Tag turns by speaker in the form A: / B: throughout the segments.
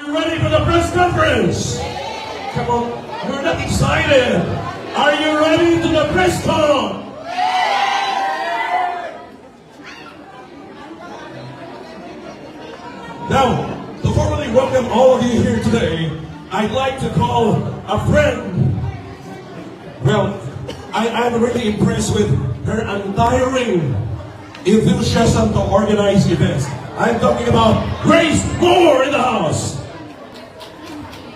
A: you ready for the press conference? Come on, you're not excited. Are you ready to the press con? Now, to formally welcome all of you here today, I'd like to call a friend. Well, I'm really impressed with her untiring enthusiasm to organize events. I'm talking about Grace Moore in the house.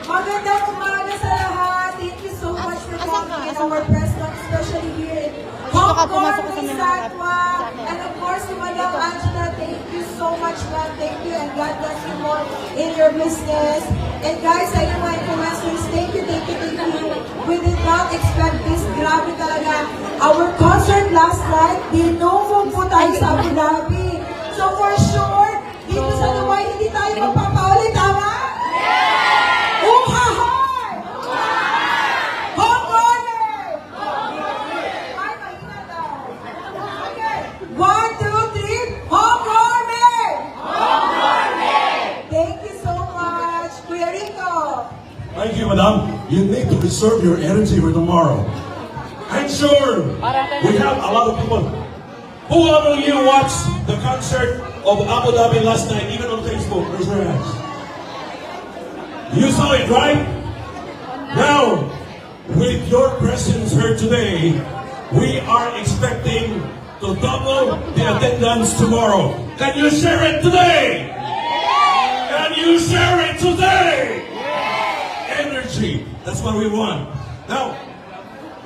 B: Magandang umaga sa lahat. Thank you so much for coming in our press con, especially here in Hong Kong, Satwa. And of course, to Madam Angela, thank you so much, ma'am. Thank you, and God bless you more in your business. And guys, sa inyo mga influencers, thank you. We did not expect this. Grabe talaga. Our concert last night, Dinovo po tayo sa Abu Dhabi. So for sure, dito sa Dubai, hindi tayo magpapaulit, tama? Yeah! Uhahay! Hong Korner! Ay, mahina daw. Okay. 1, 2, 3, Hong Korner! Thank you so much, Kuya Rico.
A: Thank you, Madam. You need to reserve your energy for tomorrow. I'm sure we have a lot of people. Who among you watched the concert of Abu Dhabi last night, even on Facebook? Raise your hands. You saw it, right? Now, with your presence here today, we are expecting to double the attendance tomorrow. Can you share it today? Can you share it today? Energy. That's what we want. Now,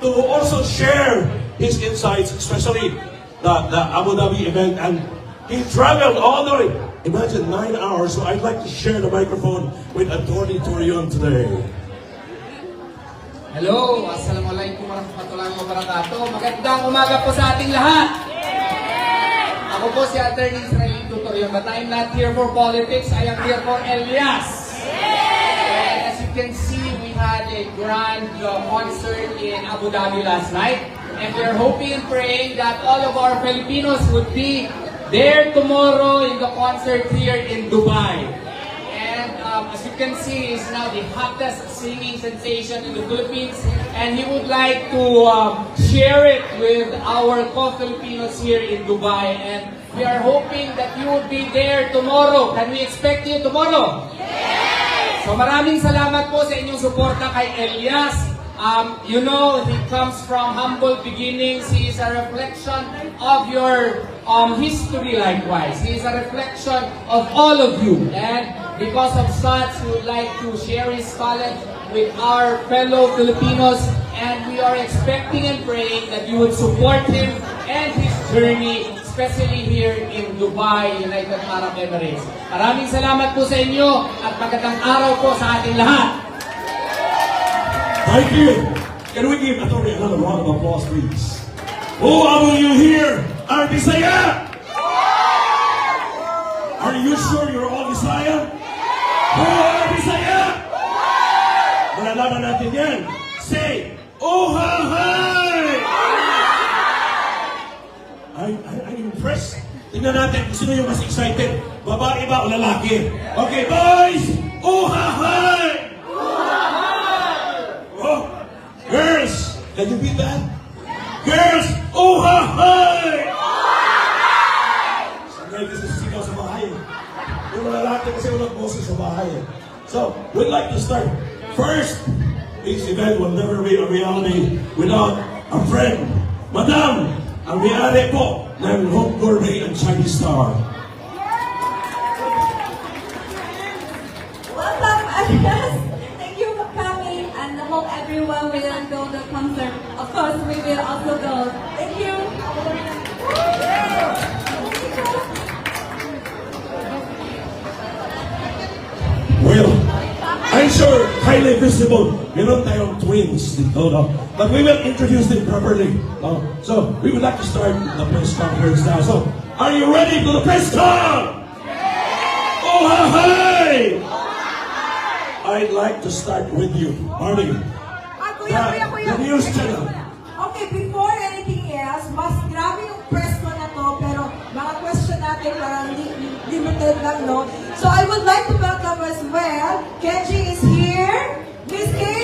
A: to also share his insights, especially the Abu Dhabi event, and he traveled all the way, imagine 9 hours, so I'd like to share the microphone with Attorney Torion today.
C: Hello, Assalamualaikum warahmatullahi wabarakatuh. Magandang umaga po sa ating lahat. Ako po si Attorney Israelito Torion, but I'm not here for politics, I am here for Elias. And as you can see, we had a grand concert in Abu Dhabi last night. And we are hoping and praying that all of our Filipinos would be there tomorrow in the concert here in Dubai. And as you can see, he's now the hottest singing sensation in the Philippines. And he would like to share it with our co-Filipinos here in Dubai. And we are hoping that you would be there tomorrow. Can we expect you tomorrow? Yes! So maraming salamat po sa inyong suporta kay Elias. You know, he comes from humble beginnings. He is a reflection of your history likewise. He is a reflection of all of you. And because of such, we would like to share his talent with our fellow Filipinos. And we are expecting and praying that you would support him and his journey, especially here in Dubai, United Arab Emirates. Maraming salamat po sa inyo at magandang araw po sa ating lahat.
A: Thank you. Can we give Attorney another round of applause, please? Who among you here are Bisaya? Are you sure you're all Bisaya? Who are Bisaya? Malalaman natin yan. Say, Ohahay! I'm impressed. Tingnan natin, sino yung mas excited? Babae ba o lalaki? Okay, boys! Ohahay! Oh, girls, can you beat that? Girls, oh ha hay! Sanay kasi sisigaw sa bahay. Yung mga lalaki kasi walang boses sa bahay. So, we'd like to start. First, this event will never be a reality without a friend. Madam, ang may-ari po ng Home Gourmet and Chinese Star.
B: Welcome, Elias. Thank you for coming, and I hope everyone will go to the concert. Of course, we will also go. Thank you.
A: Well, I'm sure highly visible. Meron tayong twins dito, no? But we will introduce them properly. So, we would like to start the press conference now. So, are you ready for the press con? Oh, hi! I'd like to start with you, Marty. The news channel.
B: Okay, before anything else, mas grabe yung press ko na to, pero mga question natin parang limited lang, no? So I would like to welcome as well, Kenji is here, Miss Kay